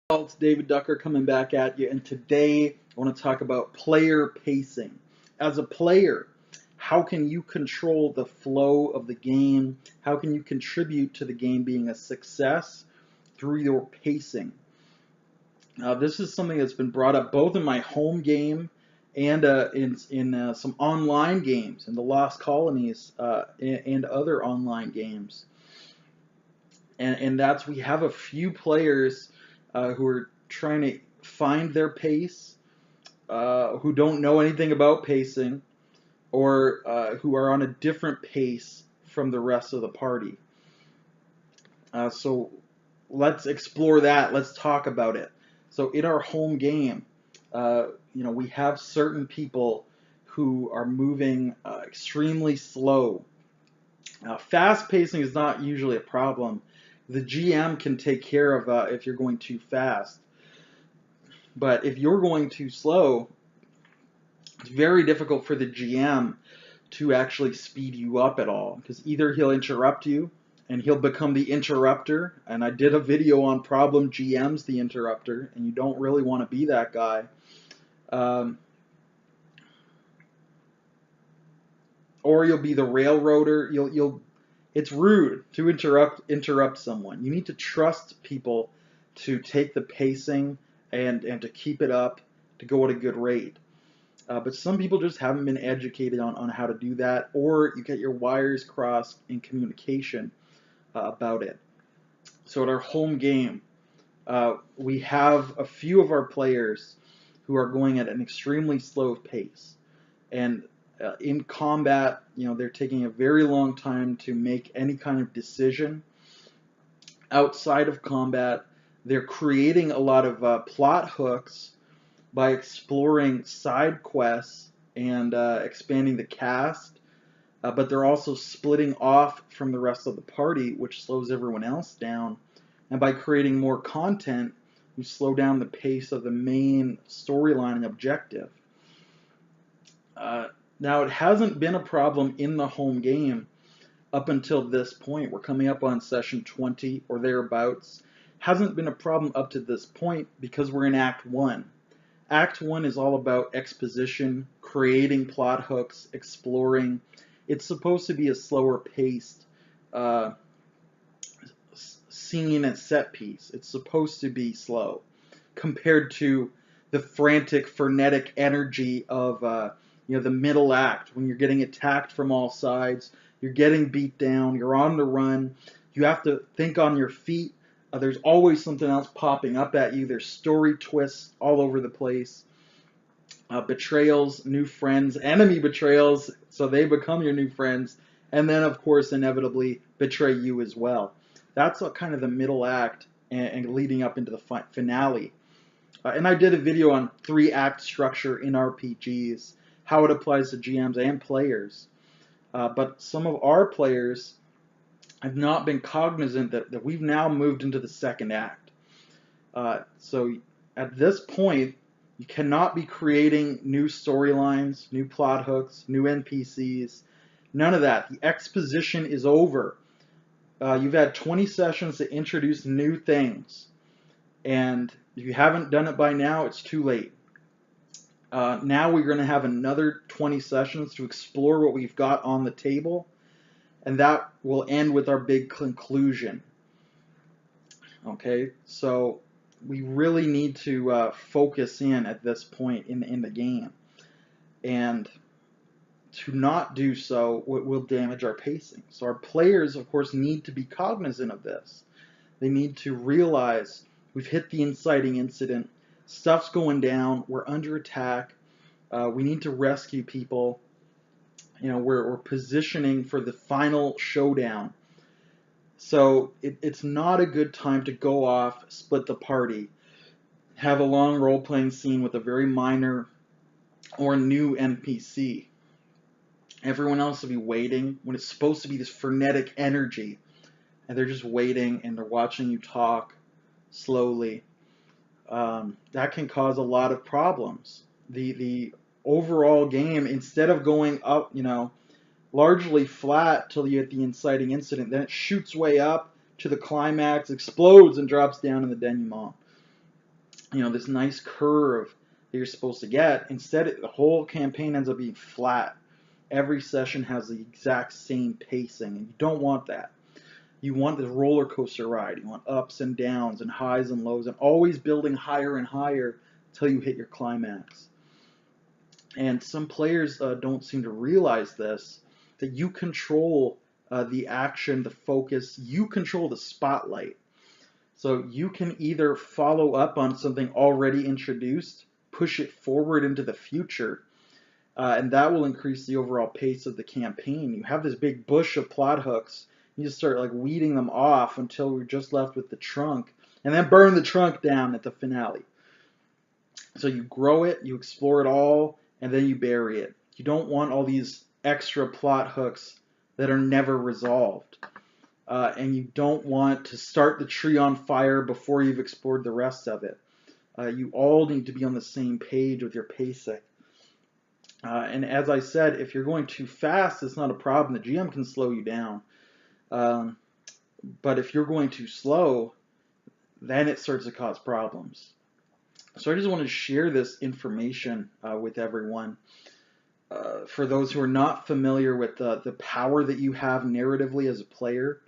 It's David Ducker coming back at you, and today I want to talk about player pacing. As a player, how can you control the flow of the game? How can you contribute to the game being a success through your pacing? This is something that's been brought up both in my home game and in some online games, in the Lost Colonies and other online games. And that's we have a few players who are trying to find their pace, who don't know anything about pacing, or who are on a different pace from the rest of the party. So let's explore that. Let's talk about it. So in our home game, we have certain people who are moving extremely slow. Fast pacing is not usually a problem. The GM can take care of if you're going too fast. But if you're going too slow, it's very difficult for the GM to actually speed you up at all, because either he'll interrupt you and he'll become the interrupter, and I did a video on problem GMs, the interrupter, and you don't really want to be that guy. Or you'll be the railroader. It's rude to interrupt someone. You need to trust people to take the pacing and to keep it up, to go at a good rate. But some people just haven't been educated on how to do that, or you get your wires crossed in communication about it. So at our home game, we have a few of our players who are going at an extremely slow pace. And in combat, they're taking a very long time to make any kind of decision. Outside of combat, they're creating a lot of plot hooks by exploring side quests and expanding the cast, but they're also splitting off from the rest of the party, which slows everyone else down. And by creating more content, you slow down the pace of the main storyline and objective. Now, it hasn't been a problem in the home game up until this point. We're coming up on session 20 or thereabouts. Hasn't been a problem up to this point because we're in Act 1. Act 1 is all about exposition, creating plot hooks, exploring. It's supposed to be a slower paced scene and set piece. It's supposed to be slow compared to the frantic, frenetic energy of the middle act, when you're getting attacked from all sides, you're getting beat down, you're on the run, you have to think on your feet. There's always something else popping up at you. There's story twists all over the place. Betrayals, new friends, enemy betrayals, so they become your new friends, and then, of course, inevitably betray you as well. That's kind of the middle act and leading up into the finale. And I did a video on 3-act structure in RPGs, how it applies to GMs and players. But some of our players have not been cognizant that we've now moved into the 2nd act. So at this point, you cannot be creating new storylines, new plot hooks, new NPCs, none of that. The exposition is over. You've had 20 sessions to introduce new things, and if you haven't done it by now, it's too late. Now we're going to have another 20 sessions to explore what we've got on the table, and that will end with our big conclusion. Okay, so we really need to focus in at this point in the game, and to not do so will damage our pacing. So our players, of course, need to be cognizant of this. They need to realize we've hit the inciting incident. Stuff's going down. We're under attack. We need to rescue people. We're positioning for the final showdown. So it's not a good time to go off, split the party, have a long role-playing scene with a very minor or new NPC. Everyone else will be waiting when it's supposed to be this frenetic energy, and they're just waiting and they're watching you talk slowly. That can cause a lot of problems. The overall game, instead of going up, largely flat till you hit the inciting incident, then it shoots way up to the climax, explodes, and drops down in the denouement. this nice curve that you're supposed to get. Instead, the whole campaign ends up being flat. Every session has the exact same pacing, and you don't want that. You want this roller coaster ride. You want ups and downs and highs and lows, and always building higher and higher until you hit your climax. And some players don't seem to realize this, that you control the action, the focus, you control the spotlight. So you can either follow up on something already introduced, push it forward into the future, and that will increase the overall pace of the campaign. You have this big bush of plot hooks, you just start like weeding them off until we're just left with the trunk, and then burn the trunk down at the finale. So you grow it, you explore it all, and then you bury it. You don't want all these extra plot hooks that are never resolved. And you don't want to start the tree on fire before you've explored the rest of it. You all need to be on the same page with your pacing. And as I said, if you're going too fast, it's not a problem. The GM can slow you down. But if you're going too slow, then it starts to cause problems. So I just want to share this information with everyone. For those who are not familiar with the power that you have narratively as a player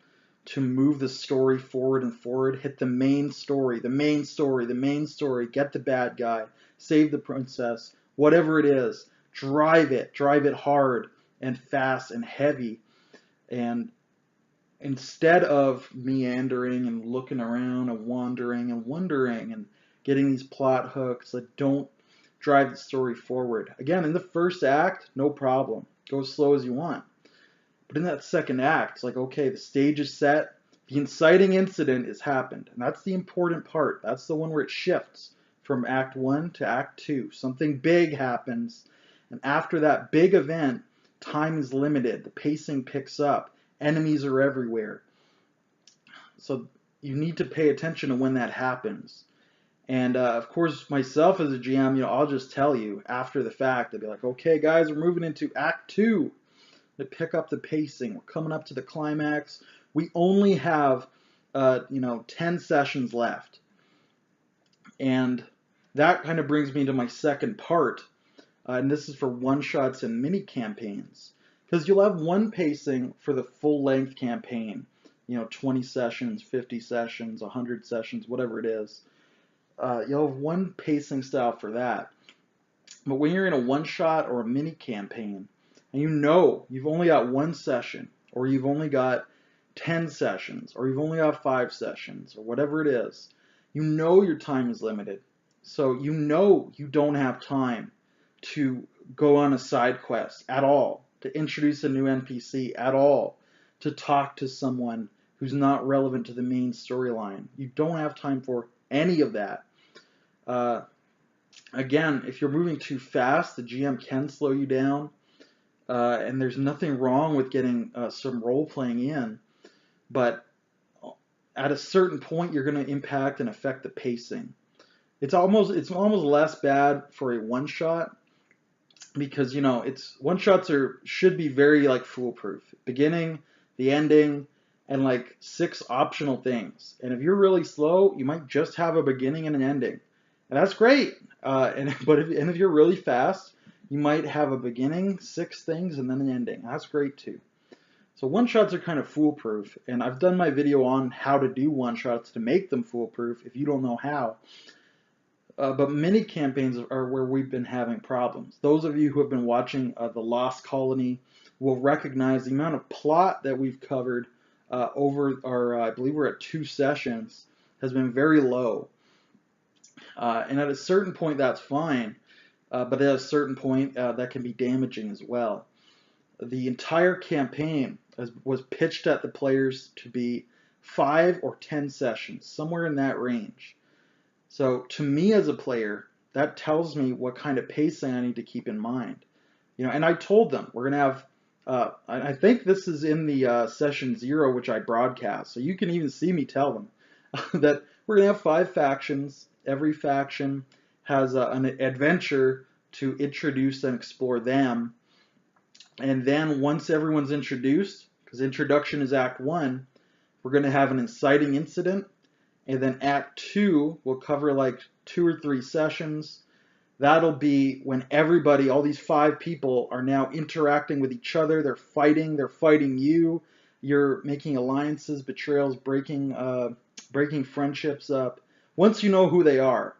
to move the story forward and forward, hit the main story, the main story, the main story, get the bad guy, save the princess, whatever it is, drive it hard and fast and heavy. And instead of meandering and looking around and wandering and wondering and getting these plot hooks that don't drive the story forward. Again, in the first act, no problem. Go as slow as you want. But in that second act, it's like, okay, the stage is set. The inciting incident has happened. And that's the important part. That's the one where it shifts from Act 1 to Act 2. Something big happens. And after that big event, time is limited. The pacing picks up. Enemies are everywhere. So you need to pay attention to when that happens. And of course, myself as a GM, I'll just tell you after the fact. I'll be like, okay, guys, we're moving into Act 2. To pick up the pacing. We're coming up to the climax. We only have, 10 sessions left. And that kind of brings me to my second part. And this is for one-shots and mini campaigns. Because you'll have one pacing for the full-length campaign. 20 sessions, 50 sessions, 100 sessions, whatever it is. You'll have one pacing style for that. But when you're in a one-shot or a mini campaign, and you've only got one session, or you've only got 10 sessions, or you've only got 5 sessions, or whatever it is, your time is limited. So you don't have time to go on a side quest at all, to introduce a new NPC at all, to talk to someone who's not relevant to the main storyline. You don't have time for any of that. Again, if you're moving too fast, the GM can slow you down. And there's nothing wrong with getting some role-playing in, but at a certain point, you're going to impact and affect the pacing. It's almost less bad for a one-shot because one-shots should be very foolproof. Beginning, the ending, and 6 optional things. And if you're really slow, you might just have a beginning and an ending, and that's great. But if you're really fast, you might have a beginning, 6 things, and then an ending. That's great too. So one-shots are kind of foolproof, and I've done my video on how to do one-shots to make them foolproof if you don't know how. But mini campaigns are where we've been having problems. Those of you who have been watching The Lost Colony will recognize the amount of plot that we've covered over our, I believe we're at 2 sessions, has been very low. And at a certain point, that's fine. But at a certain point, that can be damaging as well. The entire campaign was pitched at the players to be 5 or 10 sessions, somewhere in that range. So to me as a player, that tells me what kind of pacing I need to keep in mind. And I told them we're going to have, I think this is in the session 0, which I broadcast. So you can even see me tell them that we're going to have 5 factions. Every faction has an adventure to introduce and explore them. And then once everyone's introduced, because introduction is Act 1, we're going to have an inciting incident, And then Act 2 will cover like 2 or 3 sessions. That'll be when everybody, all these 5 people, are now interacting with each other. They're fighting you. You're making alliances, betrayals, breaking friendships up. Once you know who they are,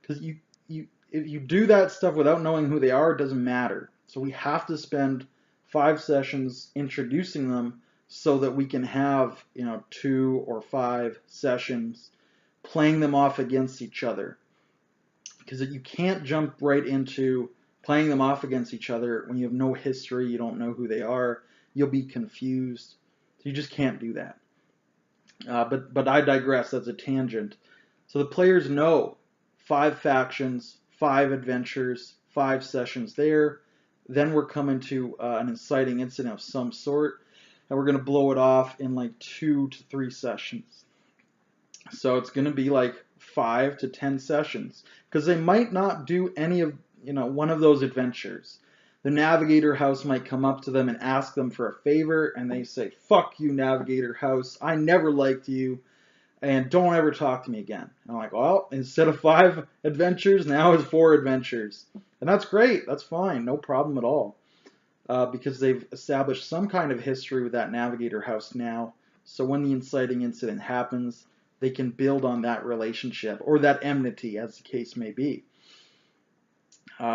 because if you do that stuff without knowing who they are, it doesn't matter. So we have to spend 5 sessions introducing them so that we can have 2 or 5 sessions playing them off against each other. Because you can't jump right into playing them off against each other when you have no history, you don't know who they are, you'll be confused. So you just can't do that. But I digress, that's a tangent. So the players know 5 factions, 5 adventures, 5 sessions there. Then we're coming to an inciting incident of some sort, and we're going to blow it off in like 2 to 3 sessions. So it's going to be like 5 to 10 sessions, because they might not do any of one of those adventures. The Navigator House might come up to them and ask them for a favor, and they say, "Fuck you, Navigator House, I never liked you, and don't ever talk to me again." And I'm like, well, instead of 5 adventures, now it's 4 adventures. And that's great, that's fine, no problem at all. Because they've established some kind of history with that Navigator House now, so when the inciting incident happens, they can build on that relationship, or that enmity, as the case may be.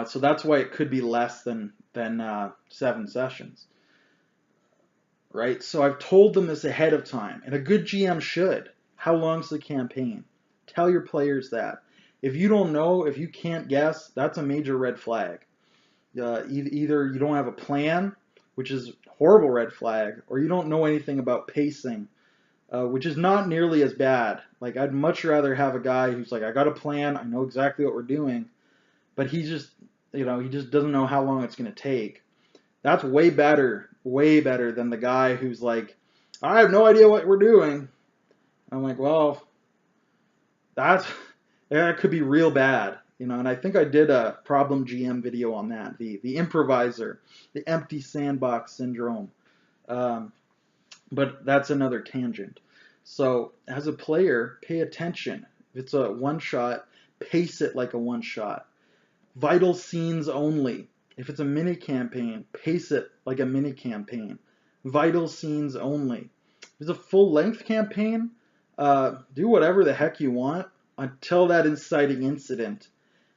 So that's why it could be less than 7 sessions. Right? So I've told them this ahead of time, and a good GM should. How long's the campaign? Tell your players that. If you don't know, if you can't guess, that's a major red flag. Either you don't have a plan, which is a horrible red flag, or you don't know anything about pacing, which is not nearly as bad. Like, I'd much rather have a guy who's like, I got a plan, I know exactly what we're doing, but he just doesn't know how long it's going to take. That's way better than the guy who's like, I have no idea what we're doing. I'm like, well, that could be real bad. And I think I did a problem GM video on that, the improviser, the empty sandbox syndrome. But that's another tangent. So as a player, pay attention. If it's a one-shot, pace it like a one-shot. Vital scenes only. If it's a mini campaign, pace it like a mini campaign. Vital scenes only. If it's a full-length campaign, do whatever the heck you want until that inciting incident.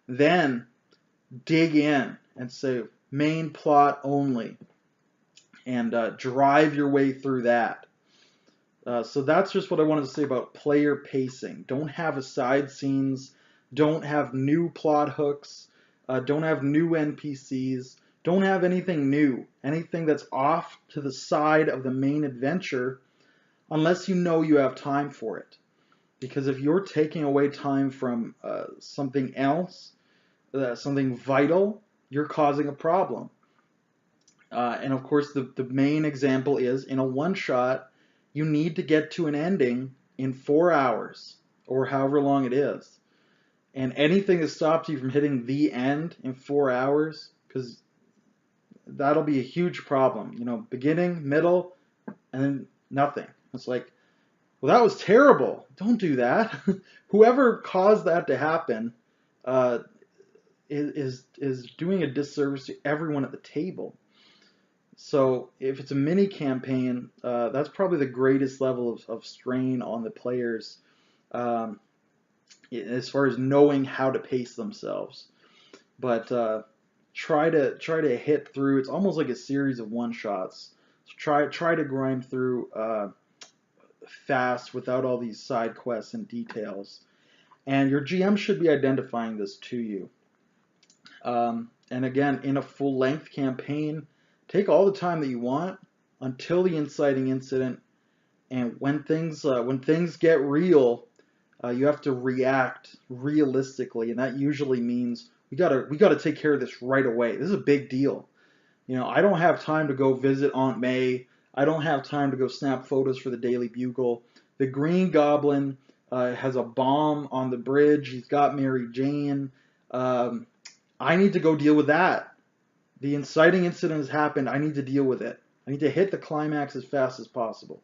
Then dig in and say main plot only, and drive your way through that. So that's just what I wanted to say about player pacing. Don't have side scenes. Don't have new plot hooks. Don't have new NPCs. Don't have anything new. Anything that's off to the side of the main adventure, unless you know you have time for it. Because if you're taking away time from something else, something vital, you're causing a problem. And of course, the main example is, in a one-shot, you need to get to an ending in 4 hours, or however long it is. And anything that stops you from hitting the end in 4 hours, because that'll be a huge problem. Beginning, middle, and then nothing. It's like, well, that was terrible. Don't do that. Whoever caused that to happen is doing a disservice to everyone at the table. So if it's a mini campaign, that's probably the greatest level of strain on the players, as far as knowing how to pace themselves. But try to hit through. It's almost like a series of one shots. So try to grind through fast without all these side quests and details. And your GM should be identifying this to you. And again, in a full-length campaign, take all the time that you want until the inciting incident. And when things get real, you have to react realistically, and that usually means we gotta take care of this right away. This is a big deal. I don't have time to go visit Aunt May. I don't have time to go snap photos for the Daily Bugle. The Green Goblin has a bomb on the bridge. He's got Mary Jane. I need to go deal with that. The inciting incident has happened. I need to deal with it. I need to hit the climax as fast as possible.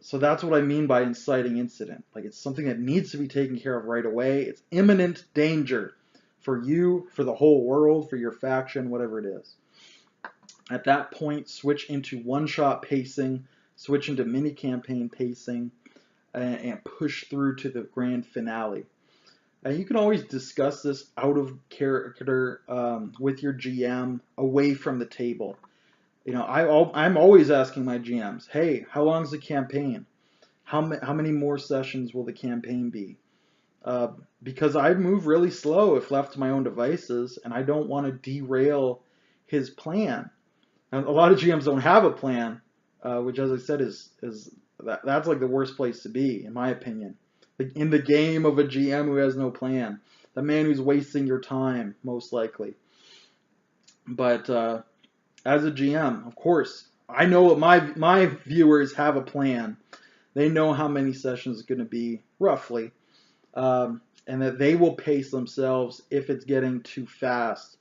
So that's what I mean by inciting incident. Like, it's something that needs to be taken care of right away. It's imminent danger for you, for the whole world, for your faction, whatever it is. At that point, switch into one-shot pacing, switch into mini-campaign pacing, and push through to the grand finale. You can always discuss this out of character with your GM, away from the table. You know, I'm always asking my GMs, hey, how long's the campaign? How many more sessions will the campaign be? Because I move really slow if left to my own devices, and I don't want to derail his plan. And a lot of GMs don't have a plan, which, as I said, is that's like the worst place to be, in my opinion. Like, in the game of a GM who has no plan, the man who's wasting your time, most likely. But as a GM, of course, I know what my viewers have a plan. They know how many sessions it's going to be, roughly, and that they will pace themselves if it's getting too fast.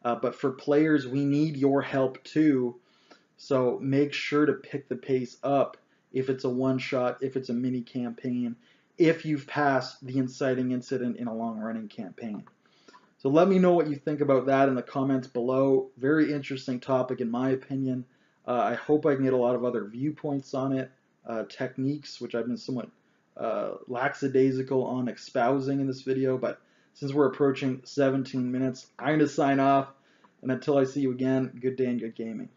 But for players, we need your help too. So make sure to pick the pace up if it's a one-shot, if it's a mini campaign, if you've passed the inciting incident in a long-running campaign. So let me know what you think about that in the comments below. Very interesting topic in my opinion. I hope I can get a lot of other viewpoints on it, techniques, which I've been somewhat lackadaisical on espousing in this video, but since we're approaching 17 minutes, I'm going to sign off, and until I see you again, good day and good gaming.